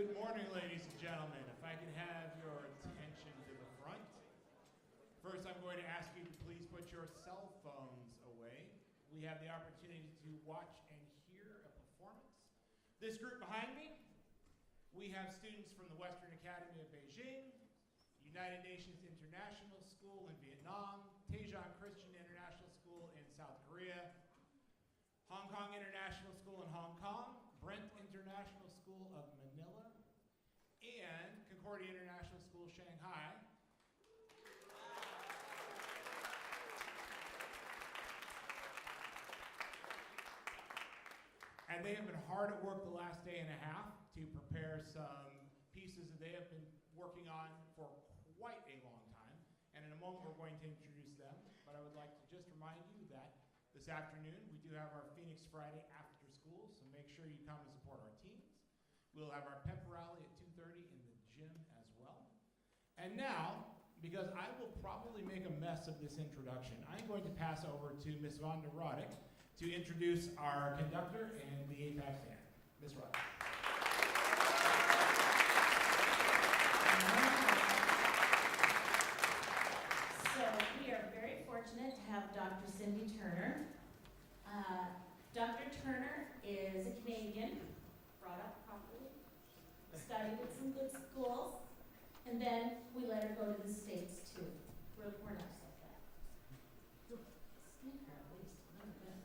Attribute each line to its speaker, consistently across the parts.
Speaker 1: Good morning, ladies and gentlemen. If I can have your attention to the front. First, I'm going to ask you to please put your cell phones away. We have the opportunity to watch and hear a performance. This group behind me, we have students from the Western Academy of Beijing, United Nations International School in Vietnam, Daejeon Christian International School in South Korea, Hong Kong International School in Hong Kong, Brent International School of Manila, and Concordia International School, Shanghai. And they have been hard at work the last day and a half to prepare some pieces that they have been working on for quite a long time. And in a moment, we're going to introduce them. But I would like to just remind you that this afternoon, we do have our Phoenix Friday after school, so make sure you come and support our teams. We'll have our pep rally at 2:30 in the gym as well. And now, because I will probably make a mess of this introduction, I'm going to pass over to Ms. Vonda Roddick to introduce our conductor and the APAC band. Ms. Roddick.
Speaker 2: So we are very fortunate to have Dr. Cindy Turner. Dr. Turner is a Canadian, brought up properly, studied at some good schools, and then we let her go to the States too. We're nice like that. Sneaker at least a little bit.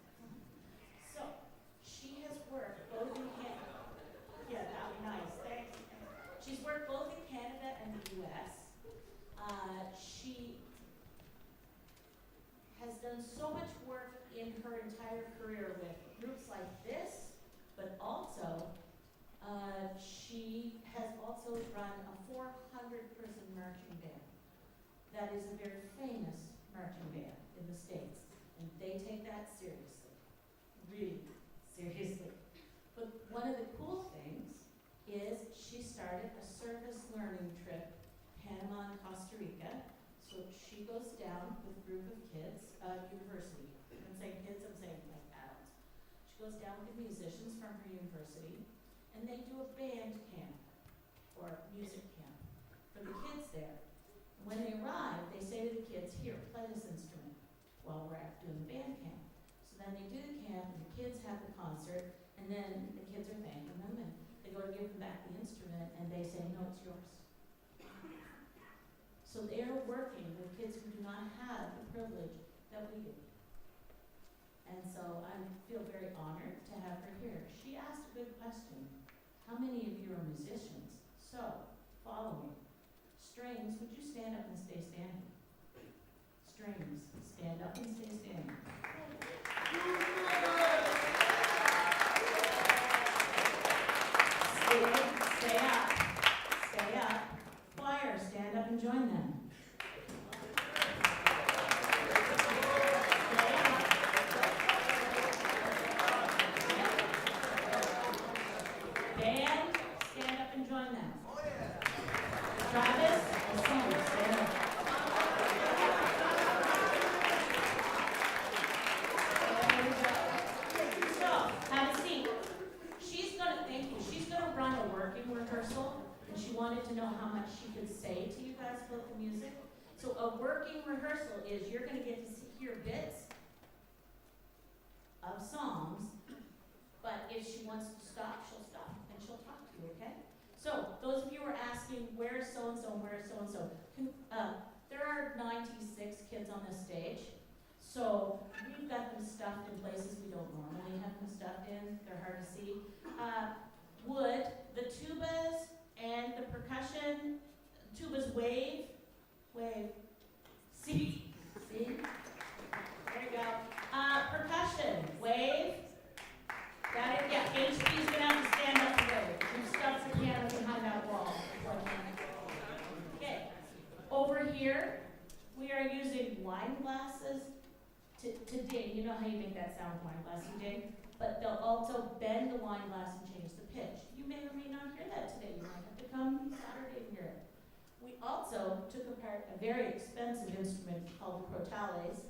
Speaker 2: So she has worked both in Canada. Yeah, that would be nice. Thanks. She's worked both in Canada and the U.S. She has done so much work in her entire career with groups like this, but also she has also run a 400-person marching band. That is a very famous marching band in the States, and they take that seriously, really seriously. But one of the cool things is she started a service learning trip, Panama and Costa Rica. So she goes down with a group of kids, university. I'm saying kids, I'm saying like adults. She goes down with the musicians from her university, and they do a band camp or music camp for the kids there. And when they arrive, they say to the kids, here, play this instrument while we're out doing the band camp. So then they do the camp, and the kids have the concert, and then the kids are thanking them, and they go to give them back the instrument, and they say, no, it's yours. So they are working with kids who do not have the privilege that we do. And so I feel very honored to have her here. She asked a good question. How many of you are musicians? So, follow me. Strings, would you stand up and stay standing? Strings, stand up and stay standing. Stay up. Stay up. Choir, stand up and join them. Band, stand up and join them. Travis and Sam, stand up. So, have a seat. She's gonna run a working rehearsal. She wanted to know how much she could say to you guys about the music. So a working rehearsal is you're going to get to hear bits of songs, but if she wants to stop, she'll stop, and she'll talk to you, okay? So those of you who are asking, where's so-and-so and where's so-and-so? There are 96 kids on this stage, so we've got them stuffed in places we don't normally have them stuffed in. They're hard to see. Would the tubas and the percussion, tubas wave. See? There you go. Percussion, wave. Got it? Yeah, HP's gonna have to stand up and wave. You stuff the piano behind that wall. Okay. Over here, we are using wine glasses to ding. You know how you make that sound, wine glass, you ding? But they'll also bend the wine glass and change the pitch. You may or may not hear that today. You might have to come Saturday and hear it. We also took apart a very expensive instrument called crotales,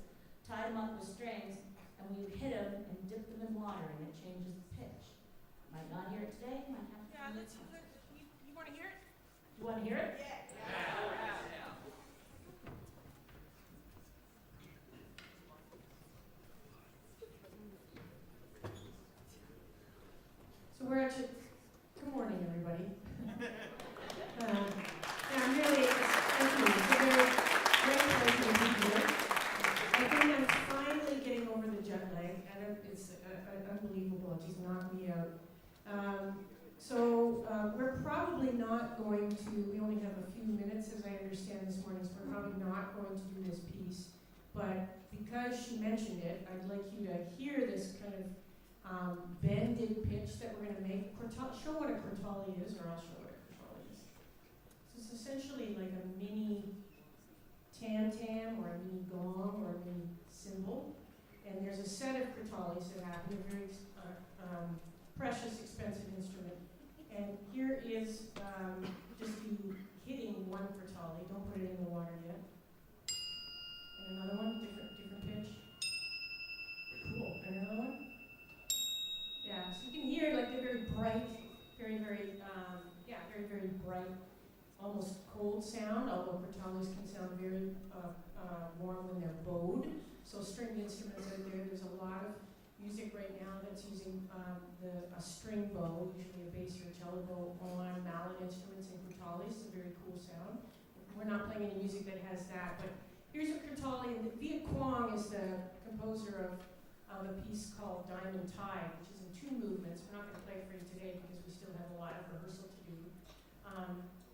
Speaker 2: tied them up with strings, and we would hit them and dip them in water, and it changes the pitch. Might not hear it today, might have to.
Speaker 3: Yeah, let's
Speaker 2: want to hear it? You want to hear it?
Speaker 3: Yeah.
Speaker 4: So we're actually, good morning, everybody. Yeah, I'm really, thank you. It's a very pleasure to be here. I think I'm finally getting over the jet lag, and it's unbelievable. It just knocked me out. We're probably not going to, we only have a few minutes, as I understand this morning, so we're probably not going to do this piece. But because she mentioned it, I'd like you to hear this kind of bended pitch that we're going to make. Show what a crotale is, or I'll show what a crotale is. So it's essentially like a mini tam-tam, or a mini gong, or a mini cymbal. And there's a set of crotales that happen, a very precious, expensive instrument. And here is just you hitting one crotale. Don't put it in the water yet. And another one, different pitch. Cool. And another one. Yeah, so you can hear like they're very bright, very bright, almost cold sound, although crotales can sound very warm when they're bowed. So stringed instruments out there's a lot of music right now that's using a string bow, usually a bass or a cello bow, on mallet instruments and crotales. It's a very cool sound. We're not playing any music that has that, but here's a crotale, and Viet Quang is the composer of a piece called Diamond Tide, which is in 2 movements. We're not going to play it for you today because we still have a lot of rehearsal to do.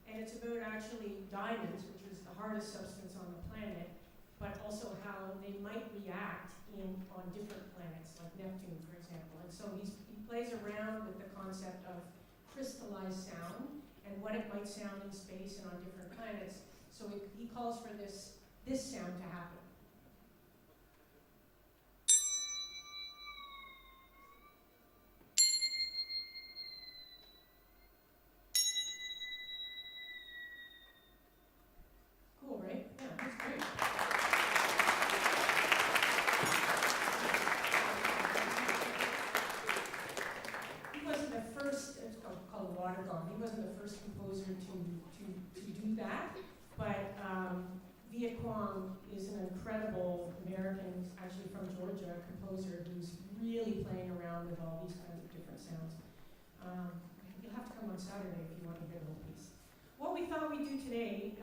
Speaker 4: And it's about actually diamonds, which is the hardest substance on the planet, but also how they might react on different planets, like Neptune, for example. And so he plays around with the concept of crystallized sound and what it might sound in space and on different planets. So he calls for this sound to happen. Cool, right? Yeah, that's great. He wasn't the first, it's called water gong. He wasn't the first composer to do that, but Viet Quang is an incredible American, actually from Georgia, composer who's really playing around with all these kinds of different sounds. You'll have to come on Saturday if you want to hear the whole piece. What we thought we'd do today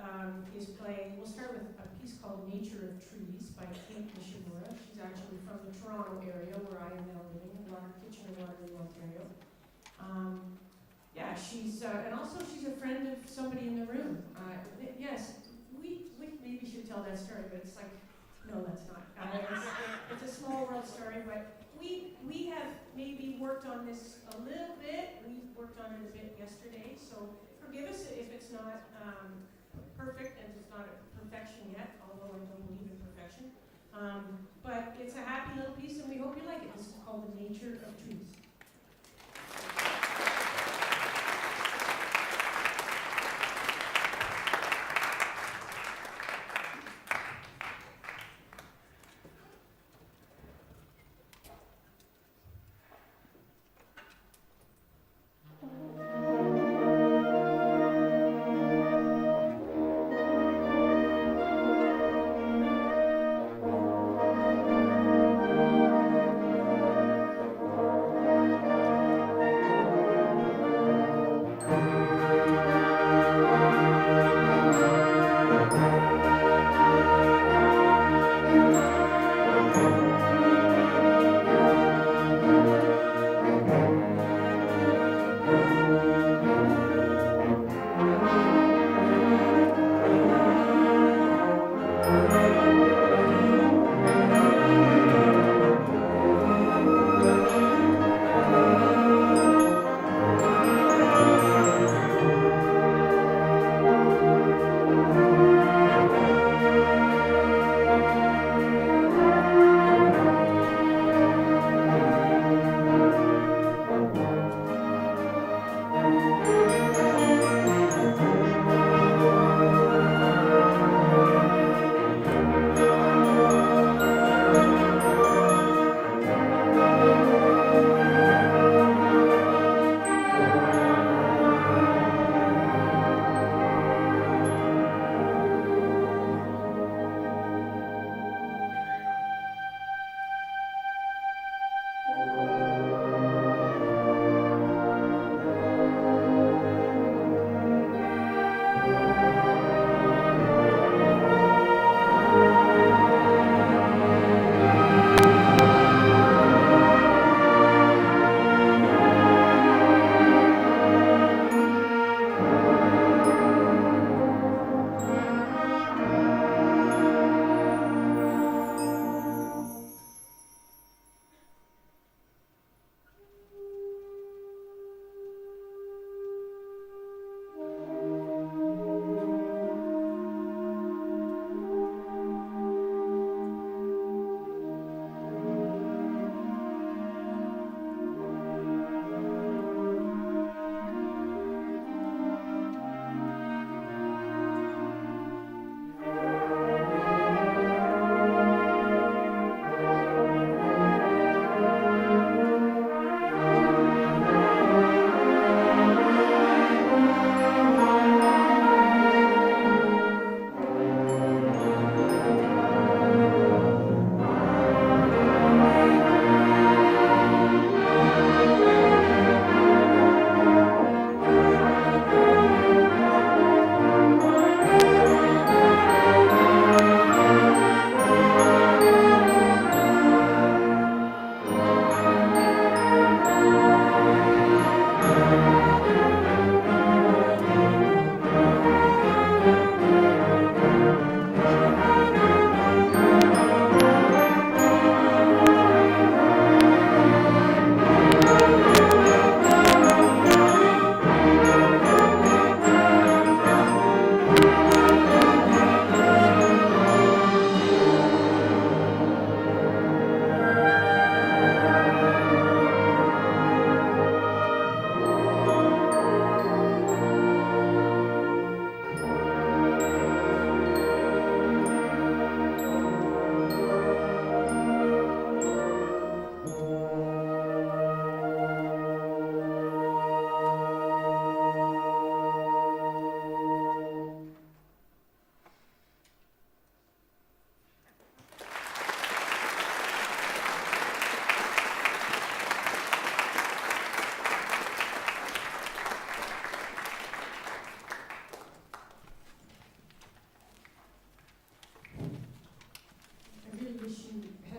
Speaker 4: is we'll start with a piece called Nature of Trees by Kate Nishimura. She's actually from the Toronto area where I am now living, in Kitchener-Waterloo, Ontario. And also she's a friend of somebody in the room. Yes, we maybe should tell that story, but it's like, no, that's not. It's a small world story, but we have maybe worked on this a little bit. We worked on it a bit yesterday, so forgive us if it's not perfect and it's not a perfection yet, although I don't believe in perfection. But it's a happy little piece, and we hope you like it. This is called The Nature of Trees.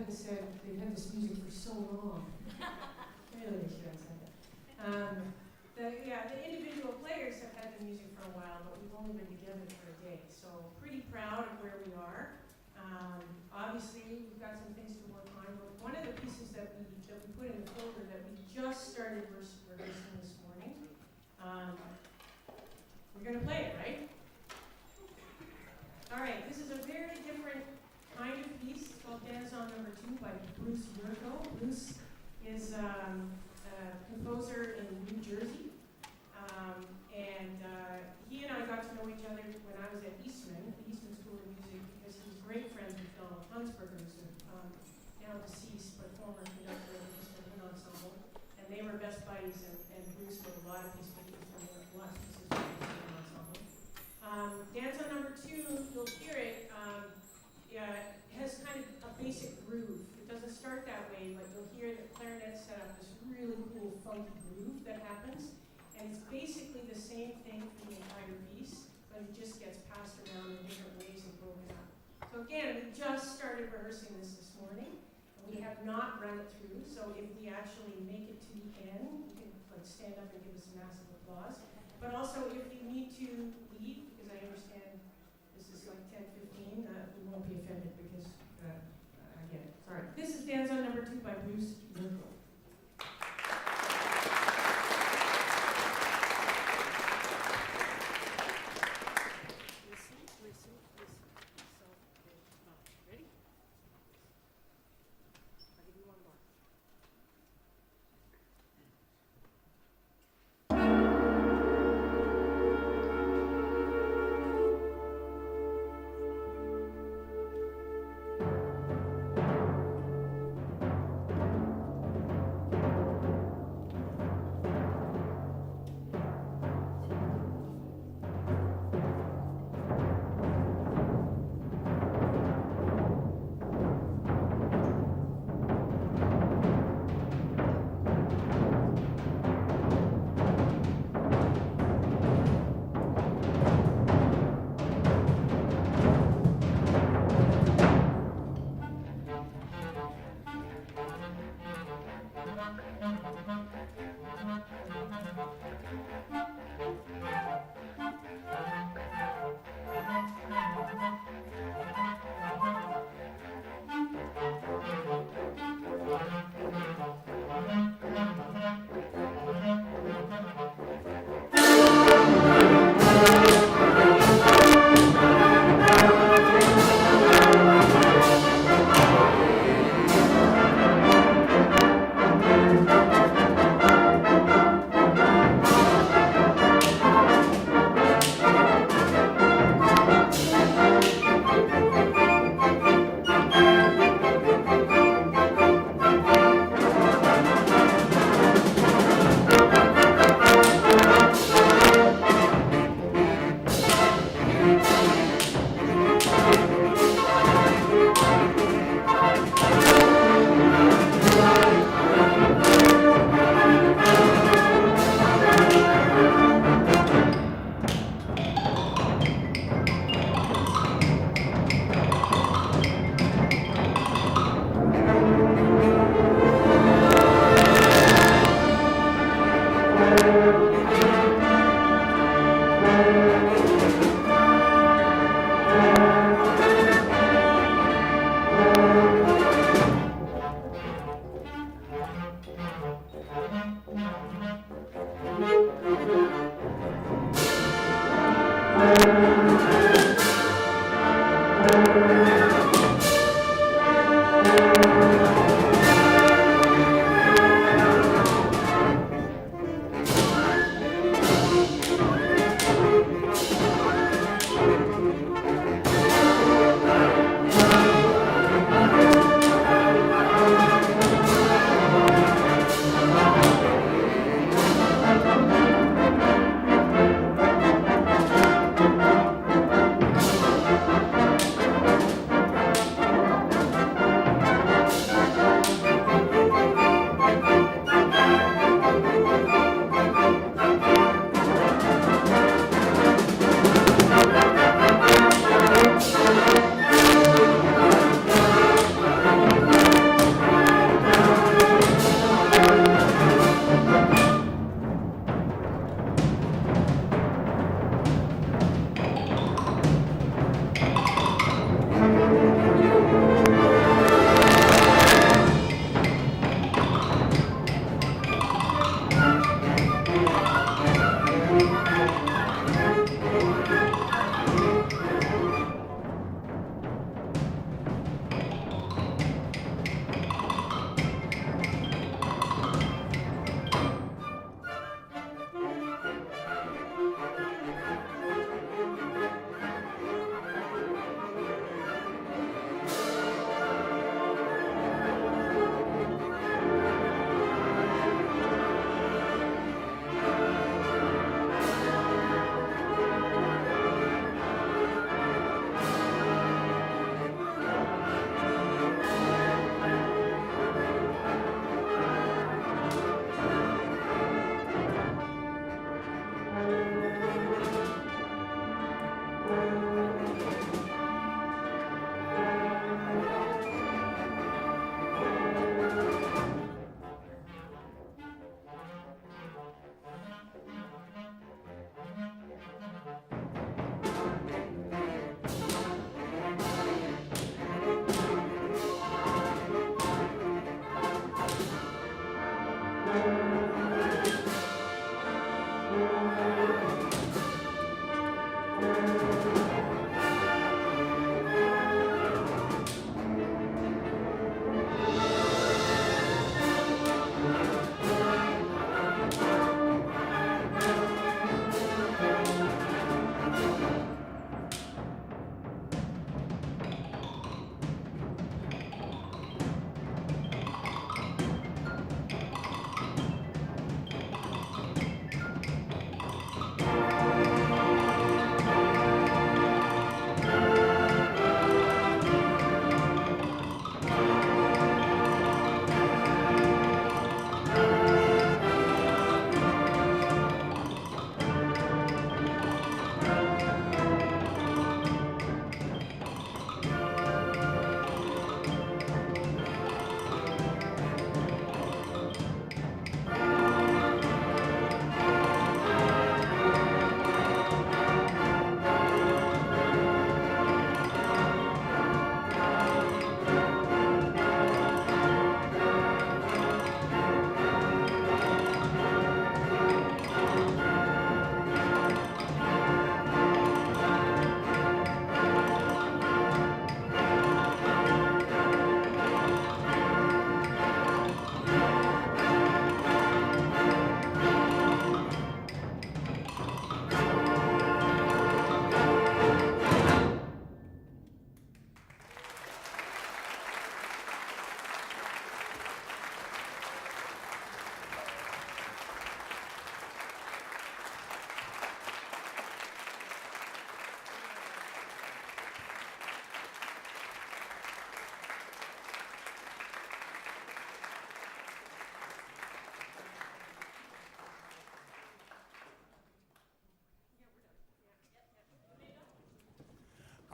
Speaker 4: had this they've had this music for so long. Really should have said that. The individual players have had the music for a while, but we've only been together for a day, so pretty proud of where we are. Obviously, we've got some things to work on, but one of the pieces that we put in the folder that we just started rehearsing this morning, we're going to play it, right? All right, this is a very different kind of piece. It's called Danzon No. 2 by Bruce Virgo. Bruce is a composer in New Jersey, and he and I got to know each other when I was at Eastman, the Eastman School of Music, because he was great friends with Donald Hunsberger, who's now deceased, but former conductor of the Eastman Wind Ensemble, and they were best buddies, and Bruce wrote a lot of pieces for the Eastman Wind Ensemble. Danzon No. 2, you'll hear it, has kind of a basic groove. It doesn't start that way, but you'll hear the clarinet set up this really cool funky groove that happens, and it's basically the same thing for the entire piece, but it just gets passed around in different ways and broken up. So again, we just started rehearsing this morning, and we have not run it through, so if we actually make it to the end, you can stand up and give us a massive applause. But also, if you need to leave, because I understand this is like 10:15, we won't be offended because I get it. Sorry. This is Danzon No. 2 by Bruce Virgo. Ready? I'll give you one more.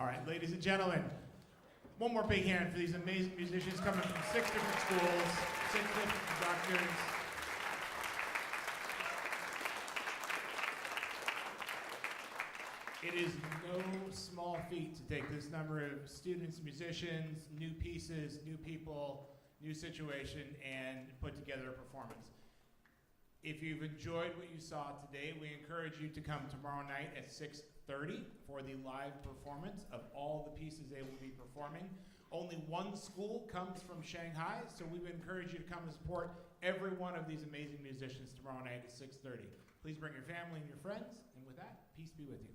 Speaker 1: All right, ladies and gentlemen, one more big hand for these amazing musicians coming from 6 different schools, 6 different conductors. It is no small feat to take this number of students, musicians, new pieces, new people, new situation, and put together a performance. If you've enjoyed what you saw today, we encourage you to come tomorrow night at 6:30 for the live performance of all the pieces they will be performing. Only one school comes from Shanghai, so we would encourage you to come and support every one of these amazing musicians tomorrow night at 6:30. Please bring your family and your friends, and with that, peace be with you.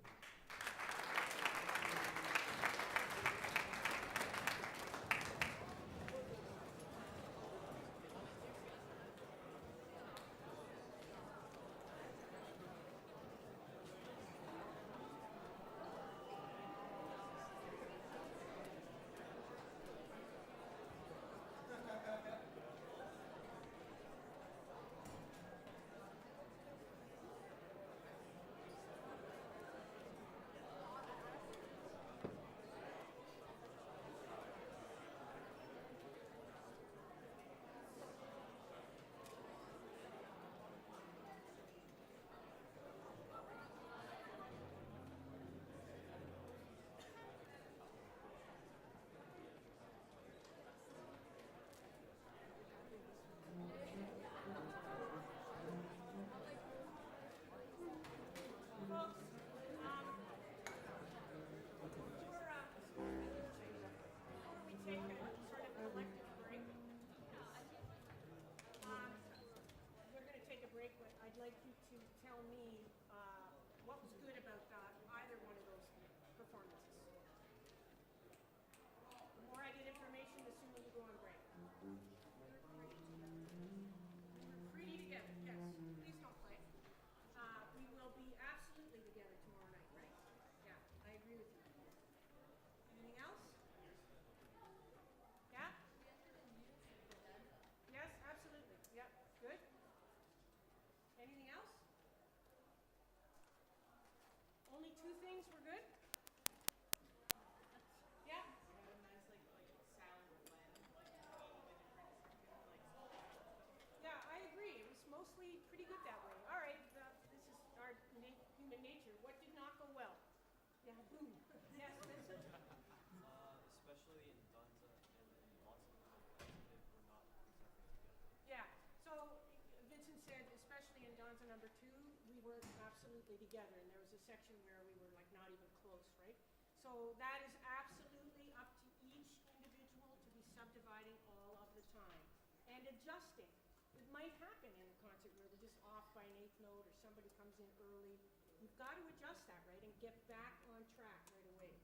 Speaker 4: absolutely together, and there was a section where we were like not even close, right? So that is absolutely up to each individual to be subdividing all of the time and adjusting. It might happen in a concert where we're just off by an eighth note or somebody comes in early. You've got to adjust that, right, and get back on track right away.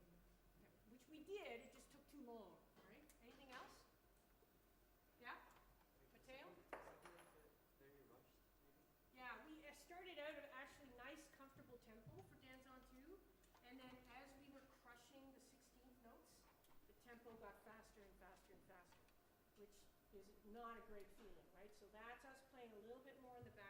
Speaker 4: Which we did, it just took too long, right? Anything else? Yeah? Mateo? Yeah, we started out at actually nice, comfortable tempo for Danzon 2, and then as we were crushing the 16th notes, the tempo got faster and faster and faster, which is not a great feeling, right? So that's us playing a little bit more in the back